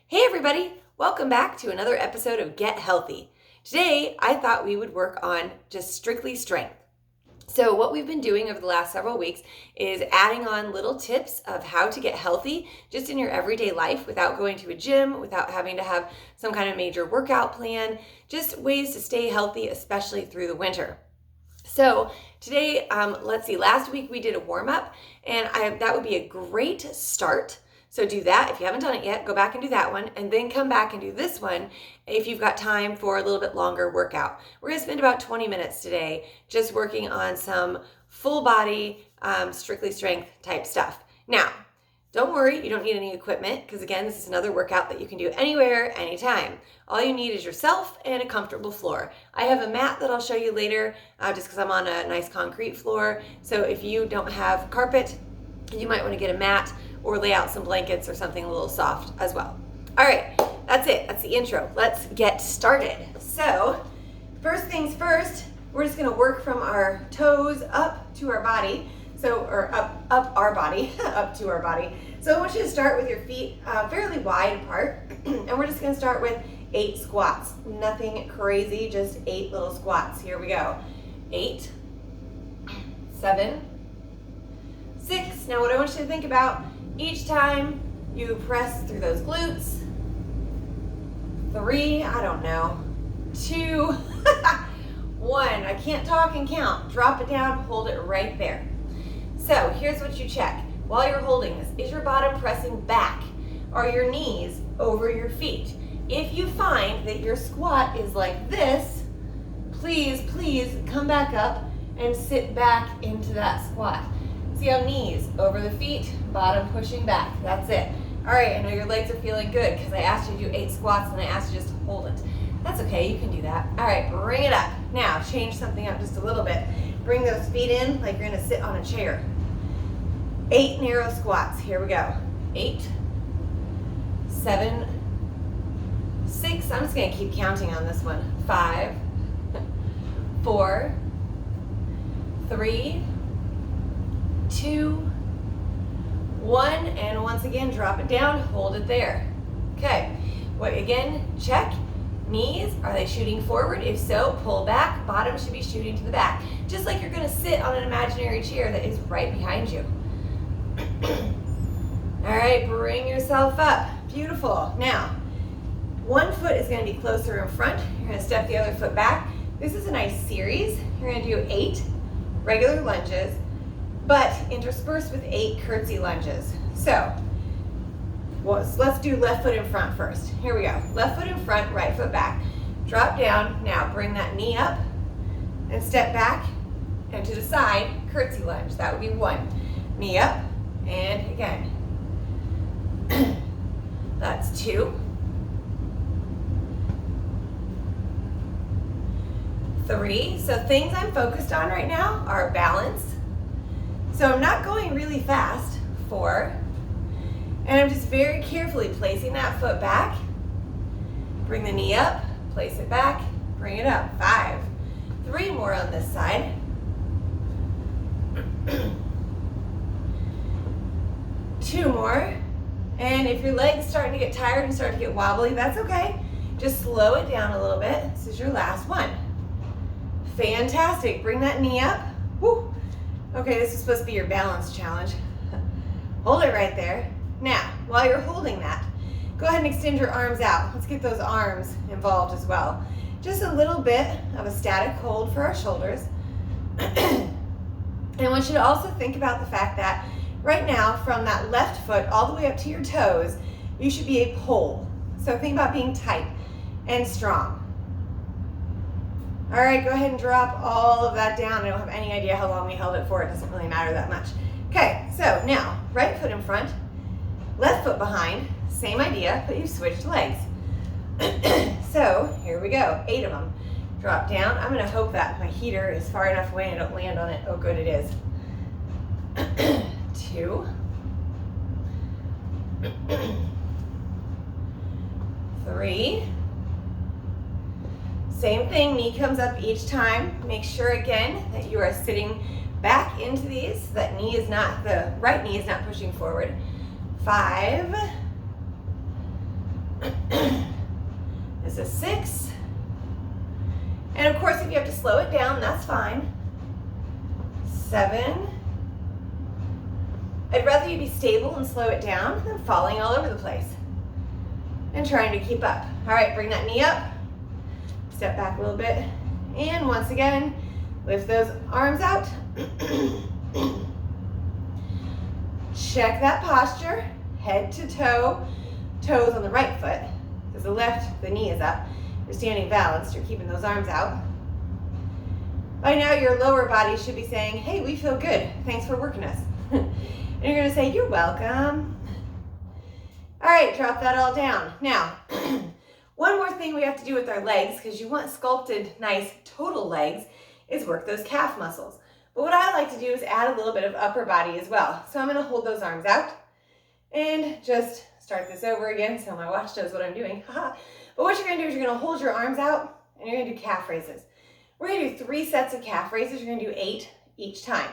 Hey everybody, welcome back to another episode of Get Healthy. Today, I thought we would work on just strictly strength. So what we've been doing over the last several weeks is adding on little tips of how to get healthy just in your everyday life without going to a gym, without having to have some kind of major workout plan, just ways to stay healthy, especially through the winter. So today, let's see, last week we did a warm-up and that would be a great start. So do that. If you haven't done it yet, go back and do that one, and then come back and do this one if you've got time for a little bit longer workout. We're going to spend about 20 minutes today just working on some full body, strictly strength type stuff. Now, don't worry, you don't need any equipment because again, this is another workout that you can do anywhere, anytime. All you need is yourself and a comfortable floor. I have a mat that I'll show you later just because I'm on a nice concrete floor. So if you don't have carpet, you might want to get a mat or lay out some blankets or something a little soft as well. All right, that's it. That's the intro. Let's get started. So first things first, we're just going to work from our toes up to our body. Or up our body, up to our body. So I want you to start with your feet fairly wide apart. And we're just going to start with 8 squats. Nothing crazy, just 8 little squats. Here we go. 8, 7, 6. Now what I want you to think about, each time you press through those glutes, 3, I don't know, 2, 1. I can't talk and count. Drop it down, hold it right there. So here's what you check. While you're holding this, is your bottom pressing back? Are your knees over your feet? If you find that your squat is like this, please come back up and sit back into that squat. See how knees over the feet, bottom pushing back. That's it. All right, I know your legs are feeling good because I asked you to do 8 squats and I asked you just to hold it. That's okay, you can do that. All right, bring it up. Now, change something up just a little bit. Bring those feet in like you're gonna sit on a chair. 8 narrow squats, here we go. 8, 7, 6, I'm just gonna keep counting on this one. 5, 4, 3, 2, 1, and once again, drop it down, hold it there. Okay, again, check. Knees, are they shooting forward? If so, pull back. Bottom should be shooting to the back. Just like you're gonna sit on an imaginary chair that is right behind you. All right, bring yourself up. Beautiful. Now, one foot is gonna be closer in front. You're gonna step the other foot back. This is a nice series. You're gonna do 8 regular lunges, but interspersed with 8 curtsy lunges. So, let's do left foot in front first. Here we go. Left foot in front, right foot back. Drop down. Now bring that knee up and step back and to the side, curtsy lunge. That would be 1. Knee up and again. That's 2. 3. So things I'm focused on right now are balance. So I'm not going really fast. 4. And I'm just very carefully placing that foot back. Bring the knee up, place it back, bring it up. 5. 3 more on this side. 2 more. And if your leg's starting to get tired and start to get wobbly, that's okay. Just slow it down a little bit. This is your last one. Fantastic. Bring that knee up. Woo. Okay, this is supposed to be your balance challenge. Hold it right there. Now, while you're holding that, go ahead and extend your arms out. Let's get those arms involved as well. Just a little bit of a static hold for our shoulders. And I want you to also think about the fact that right now, from that left foot all the way up to your toes, you should be a pole. So think about being tight and strong. All right, go ahead and drop all of that down. I don't have any idea how long we held it for. It doesn't really matter that much. Okay, so now, right foot in front, left foot behind, same idea, but you've switched legs. So here we go, 8 of them. Drop down. I'm gonna hope that my heater is far enough away and I don't land on it. Oh, good, it is. 2. 3. Same thing, knee comes up each time. Make sure again that you are sitting back into these, so that the right knee is not pushing forward. 5, This is 6. And of course, if you have to slow it down, that's fine. 7. I'd rather you be stable and slow it down than falling all over the place and trying to keep up. All right, bring that knee up. Step back a little bit. And once again, lift those arms out. Check that posture, head to toe, toes on the right foot, because the left, the knee is up. You're standing balanced, you're keeping those arms out. By now, your lower body should be saying, hey, we feel good. Thanks for working us. And you're gonna say, you're welcome. All right, drop that all down. Now, one more thing we have to do with our legs, because you want sculpted, nice, total legs, is work those calf muscles. But what I like to do is add a little bit of upper body as well. So I'm gonna hold those arms out and just start this over again so my watch knows what I'm doing. But what you're gonna do is you're gonna hold your arms out and you're gonna do calf raises. We're gonna do 3 sets of calf raises. You're gonna do 8 each time.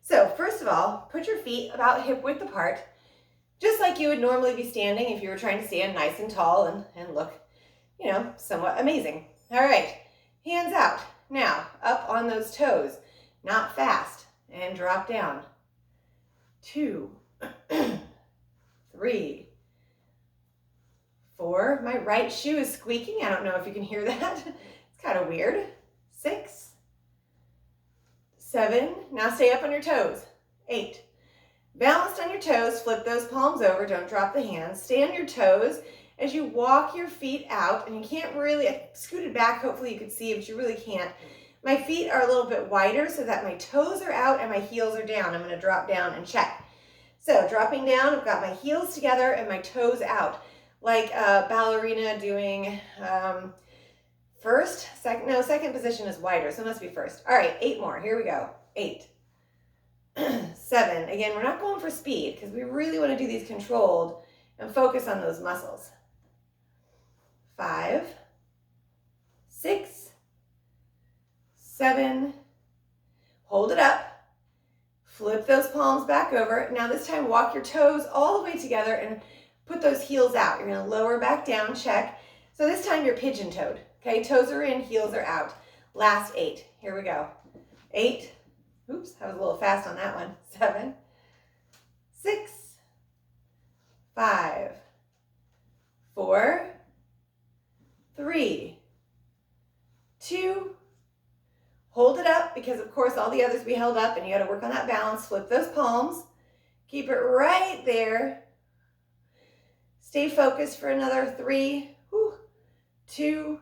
So first of all, put your feet about hip width apart, just like you would normally be standing if you were trying to stand nice and tall and look, you know, somewhat amazing. All right, hands out. Now, up on those toes, not fast, and drop down. 2, 3, 4. My right shoe is squeaking. I don't know if you can hear that. It's kind of weird. 6, 7. Now stay up on your toes. 8. Balanced on your toes, flip those palms over. Don't drop the hands. Stay on your toes as you walk your feet out. And you can't really, I scooted back, hopefully you could see, but you really can't. My feet are a little bit wider so that my toes are out and my heels are down. I'm going to drop down and check. So dropping down, I've got my heels together and my toes out, like a ballerina doing second position is wider, so it must be first. All right, 8 more. Here we go. 8, 7. Again, we're not going for speed because we really want to do these controlled and focus on those muscles. 5, 6, 7. Hold it up. Flip those palms back over. Now this time, walk your toes all the way together and put those heels out. You're going to lower back down, check. So this time you're pigeon-toed. Okay, toes are in, heels are out. Last 8. Here we go. 8. Oops, I was a little fast on that one. 7, 6, 5, 4, 3, 2. Hold it up because, of course, all the others we held up and you got to work on that balance. Flip those palms. Keep it right there. Stay focused for another 3, 2,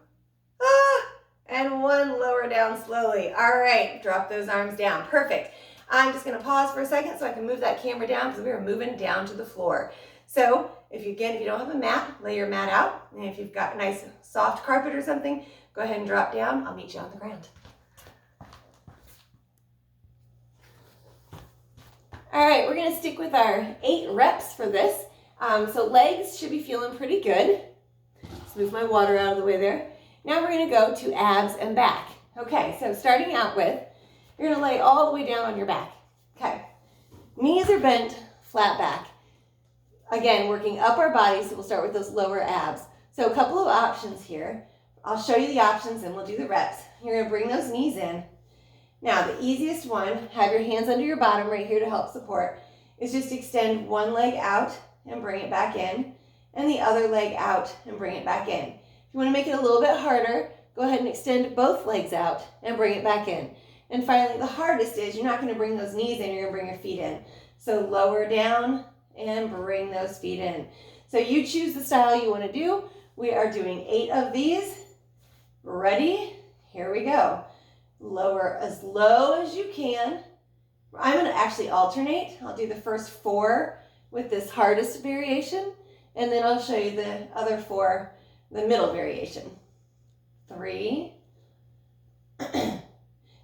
and 1. Lower down slowly. All right, drop those arms down. Perfect. I'm just going to pause for a second so I can move that camera down because we are moving down to the floor. So if you don't have a mat, lay your mat out. And if you've got a nice soft carpet or something, go ahead and drop down. I'll meet you on the ground. All right, we're going to stick with our 8 reps for this. So legs should be feeling pretty good. Let's move my water out of the way there. Now we're going to go to abs and back. Okay, so starting out with, you're going to lay all the way down on your back. Okay, knees are bent, flat back. Again, working up our body, so we'll start with those lower abs. So a couple of options here. I'll show you the options and we'll do the reps. You're going to bring those knees in. Now, the easiest one, have your hands under your bottom right here to help support, is just extend one leg out and bring it back in, and the other leg out and bring it back in. If you want to make it a little bit harder, go ahead and extend both legs out and bring it back in. And finally, the hardest is you're not going to bring those knees in, you're going to bring your feet in. So lower down and bring those feet in. So you choose the style you want to do. We are doing 8 of these. Ready? Here we go. Lower as low as you can. I'm going to actually alternate. I'll do the first 4 with this hardest variation, and then I'll show you the other 4, the middle variation. 3.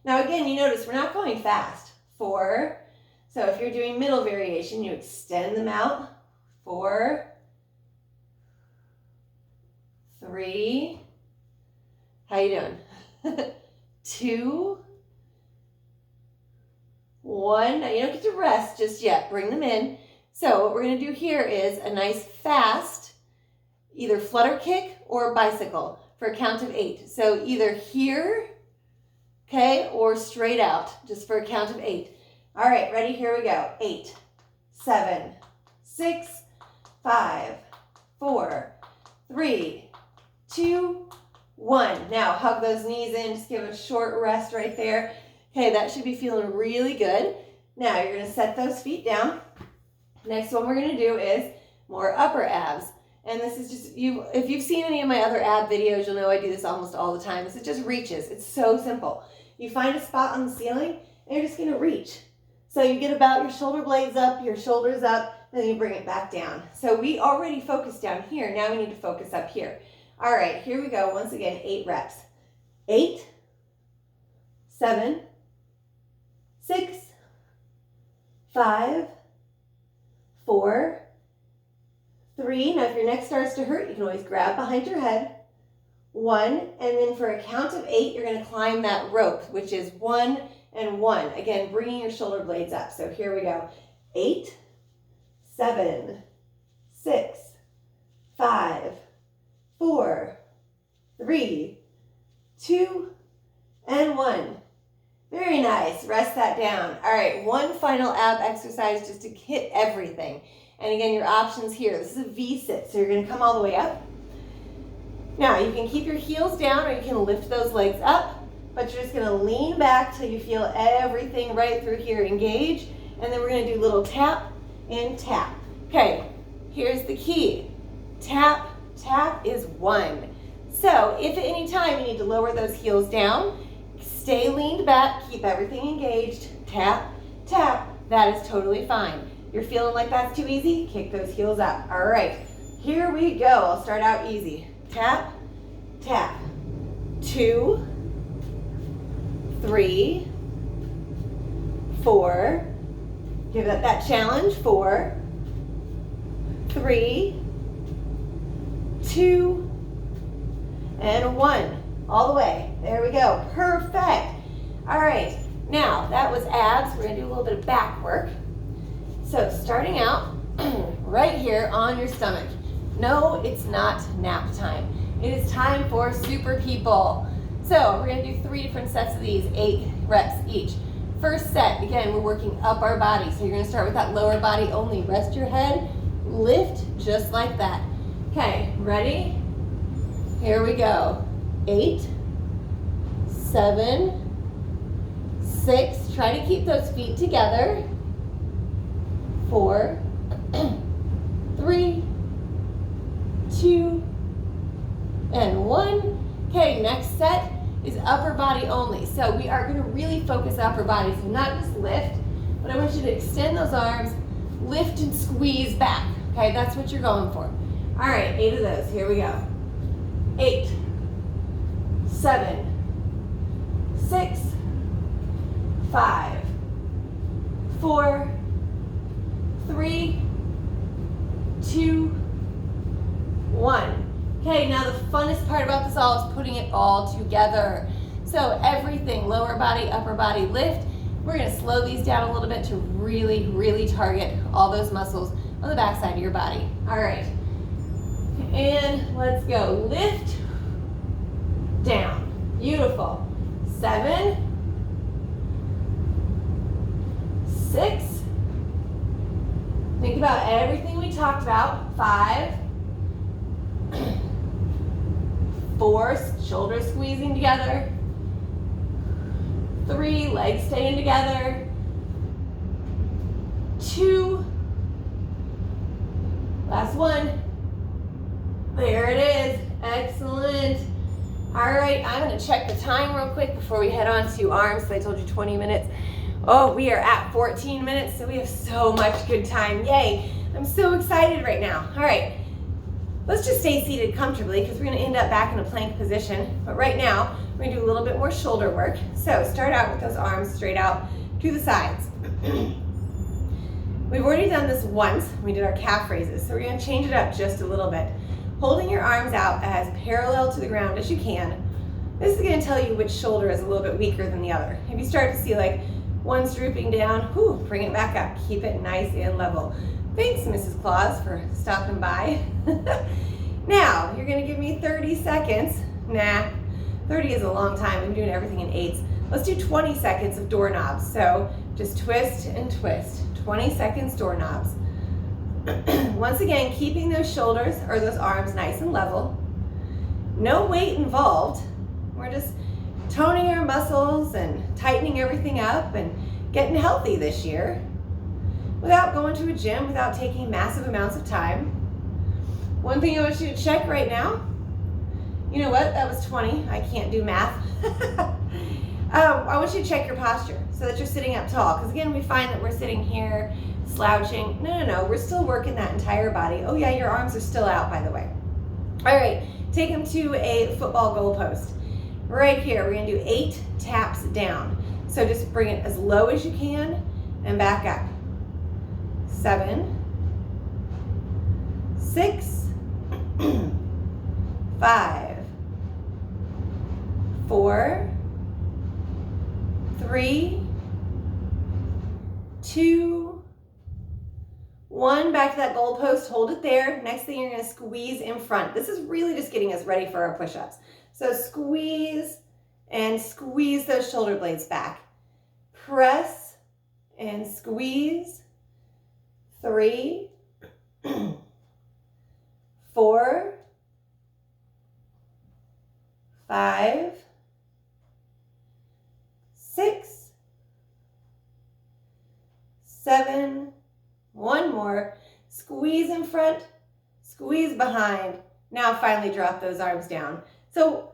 Now again, you notice we're not going fast. 4. So if you're doing middle variation, you extend them out. 4, 3. How you doing? 2, 1. Now you don't get to rest just yet. Bring them in. So what we're going to do here is a nice fast, either flutter kick or bicycle for a count of 8. So either here, okay, or straight out, just for a count of 8. All right, ready? Here we go. 8, 7, 6, 5, 4, 3, 2, 1. Now hug those knees in, just give a short rest right there. Okay, that should be feeling really good. Now you're gonna set those feet down. Next one we're gonna do is more upper abs. And this is just, if you've seen any of my other ab videos, you'll know I do this almost all the time. This is just reaches. It's so simple. You find a spot on the ceiling and you're just gonna reach. So you get about your shoulder blades up, your shoulders up, then you bring it back down. So we already focused down here. Now we need to focus up here. All right, here we go. Once again, 8 reps. 8, 7, 6, 5, 4, 3. Now if your neck starts to hurt, you can always grab behind your head. 1, and then for a count of 8, you're going to climb that rope, which is 1 and 1. Again, bringing your shoulder blades up. So here we go. 8, 7, 6, 5, 4, 3, 2, and 1. Very nice. Rest that down. All right, one final ab exercise just to hit everything. And again, your options here. This is a V-sit, so you're going to come all the way up. Now, you can keep your heels down or you can lift those legs up, but you're just going to lean back till you feel everything right through here engage. And then we're going to do little tap and tap. Okay, here's the key. Tap, tap is 1. So if at any time you need to lower those heels down, stay leaned back, keep everything engaged, tap, tap, that is totally fine. You're feeling like that's too easy? Kick those heels up. All right, here we go. I'll start out easy. Tap, tap. 2, 3, 4. Give it that challenge. 4, 3, 2, and 1. All the way. There we go. Perfect. All right. Now, that was abs. We're going to do a little bit of back work. So starting out right here on your stomach. No, it's not nap time. It is time for super people. So we're going to do 3 different sets of these, 8 reps each. First set, again, we're working up our body. So you're going to start with that lower body only. Rest your head, lift just like that. Okay, ready? Here we go. 8, 7, 6. Try to keep those feet together. 4, 3, 2, and 1. Okay, next set is upper body only. So we are going to really focus upper body. So not just lift, but I want you to extend those arms, lift and squeeze back. Okay, that's what you're going for. All right, 8 of those. Here we go. 8, 7, 6, 5, 4, 3, 2, 1. Okay, now the funnest part about this all is putting it all together. So everything, lower body, upper body, lift. We're going to slow these down a little bit to really, really target all those muscles on the back side of your body. All right. And let's go. Lift, down. Beautiful. 7, 6. Think about everything we talked about. 5, 4, shoulders squeezing together. 3, legs staying together. 2, last one. There it is. Excellent. All right, I'm going to check the time real quick before we head on to arms. So I told you 20 minutes. Oh, we are at 14 minutes, so we have so much good time. Yay. I'm so excited right now. All right, let's just stay seated comfortably because we're going to end up back in a plank position. But right now, we're going to do a little bit more shoulder work. So start out with those arms straight out to the sides. We've already done this once. We did our calf raises, so we're going to change it up just a little bit. Holding your arms out as parallel to the ground as you can. This is going to tell you which shoulder is a little bit weaker than the other. If you start to see like one's drooping down, whew, bring it back up. Keep it nice and level. Thanks, Mrs. Claus, for stopping by. Now, you're gonna give me 30 seconds. Nah, 30 is a long time. I'm doing everything in 8s. Let's do 20 seconds of doorknobs. So just twist and twist. 20 seconds doorknobs. Once again, keeping those shoulders or those arms nice and level. No weight involved. We're just toning our muscles and tightening everything up and getting healthy this year without going to a gym, without taking massive amounts of time. One thing I want you to check right now, you know what, that was 20, I can't do math. I want you to check your posture so that you're sitting up tall, because again, we find that we're sitting here slouching. No, we're still working that entire body. Oh yeah, your arms are still out, by the way. All right, take them to a football goalpost. Right here, we're gonna do 8 taps down. So just bring it as low as you can and back up. 7, 6, 5, 4, 3, 2, 1. Back to that goalpost, hold it there. Next thing, you're gonna squeeze in front. This is really just getting us ready for our push-ups. So squeeze and squeeze those shoulder blades back. Press and squeeze. 3, 4, 5, 6, 7, one more. Squeeze in front, squeeze behind. Now finally drop those arms down. So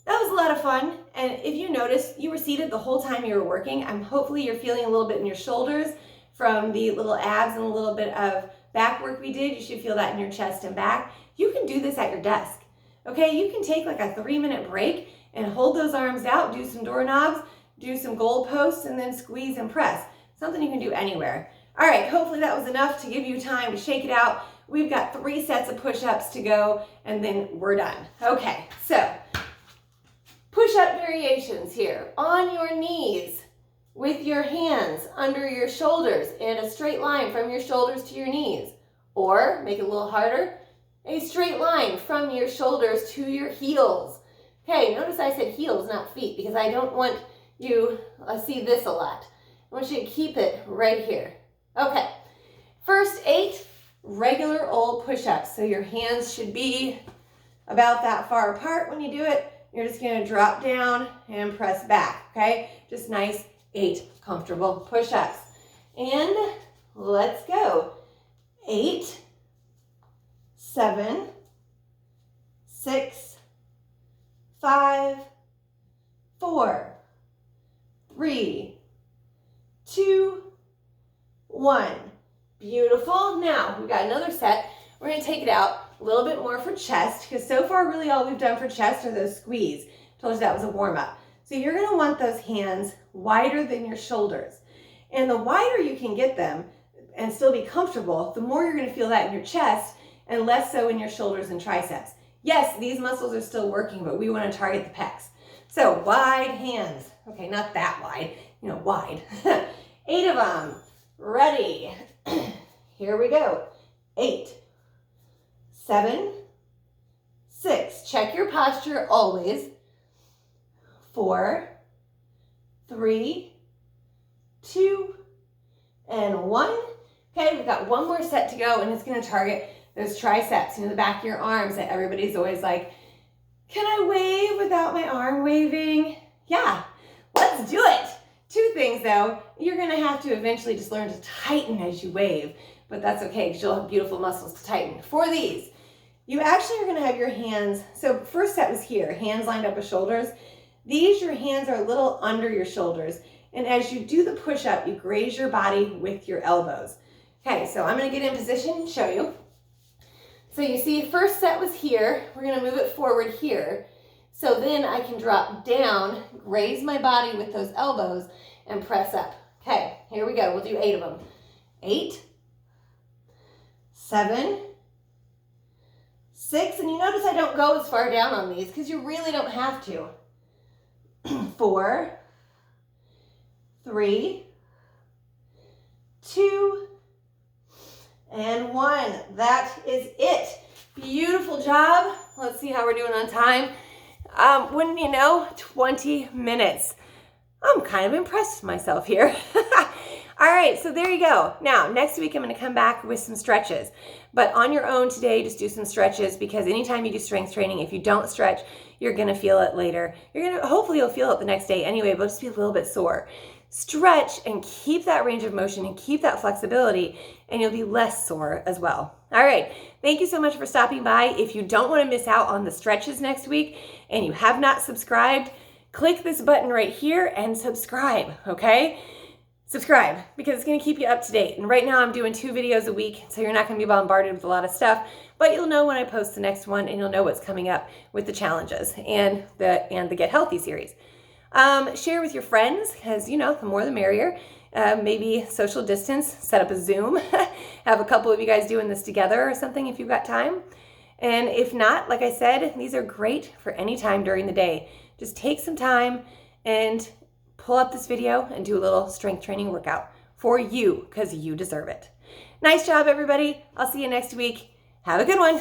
that was a lot of fun. And if you notice, you were seated the whole time you were working. Hopefully you're feeling a little bit in your shoulders from the little abs and a little bit of back work we did. You should feel that in your chest and back. You can do this at your desk. Okay, you can take like a 3-minute break and hold those arms out, do some doorknobs, do some goalposts, and then squeeze and press. Something you can do anywhere. All right, hopefully that was enough to give you time to shake it out. We've got 3 sets of push-ups to go, and then we're done. Okay, so push-up variations here. On your knees with your hands under your shoulders in a straight line from your shoulders to your knees. Or, make it a little harder, a straight line from your shoulders to your heels. Okay, notice I said heels, not feet, because I don't want you to see this a lot. I want you to keep it right here. Okay, first 8 regular old push-ups. So your hands should be about that far apart when you do it. You're just gonna drop down and press back, okay? Just nice 8 comfortable push-ups. And let's go. 8, 7, 6, 5, 4, 3, 2, 1. Beautiful. Now we've got another set. We're going to take it out a little bit more for chest, because so far really all we've done for chest are those squeeze. Told you that was a warm-up. So you're going to want those hands wider than your shoulders. And the wider you can get them and still be comfortable, the more you're going to feel that in your chest and less so in your shoulders and triceps. Yes, these muscles are still working, but we want to target the pecs. So wide hands. Okay, not that wide, wide. 8 of them. Ready. Here we go. 8, 7, 6. Check your posture always. 4, 3, 2, and 1. Okay, we've got one more set to go, and it's going to target those triceps, the back of your arms that everybody's always like, can I wave without my arm waving? Yeah, let's do it. 2 things though, you're going to have to eventually just learn to tighten as you wave, but that's okay because you'll have beautiful muscles to tighten. For these, you actually are going to have your hands, so first set was here, hands lined up with shoulders. These, your hands are a little under your shoulders, and as you do the push-up, you graze your body with your elbows. Okay, so I'm going to get in position and show you. So you see, first set was here. We're going to move it forward here. So then I can drop down, raise my body with those elbows, and press up. Okay, here we go. We'll do 8 of them. 8, 7, 6, and you notice I don't go as far down on these because you really don't have to. 4, 3, 2, and 1. That is it Beautiful job. Let's see how we're doing on time. Wouldn't you know, 20 minutes. I'm kind of impressed with myself here. All right, so there you go. Now, next week I'm going to come back with some stretches. But on your own today, just do some stretches, because anytime you do strength training, if you don't stretch, you're going to feel it later. Hopefully you'll feel it the next day anyway, but just be a little bit sore. Stretch and keep that range of motion and keep that flexibility, and you'll be less sore as well. All right, thank you so much for stopping by. If you don't want to miss out on the stretches next week and you have not subscribed, click this button right here and subscribe, okay? Subscribe, because it's going to keep you up to date. And right now I'm doing 2 videos a week, so you're not going to be bombarded with a lot of stuff, but you'll know when I post the next one, and you'll know what's coming up with the challenges and the Get Healthy series. Share with your friends, because, the more the merrier. Maybe social distance, set up a Zoom, have a couple of you guys doing this together or something if you've got time. And if not, like I said, these are great for any time during the day. Just take some time and pull up this video and do a little strength training workout for you, because you deserve it. Nice job, everybody. I'll see you next week. Have a good one.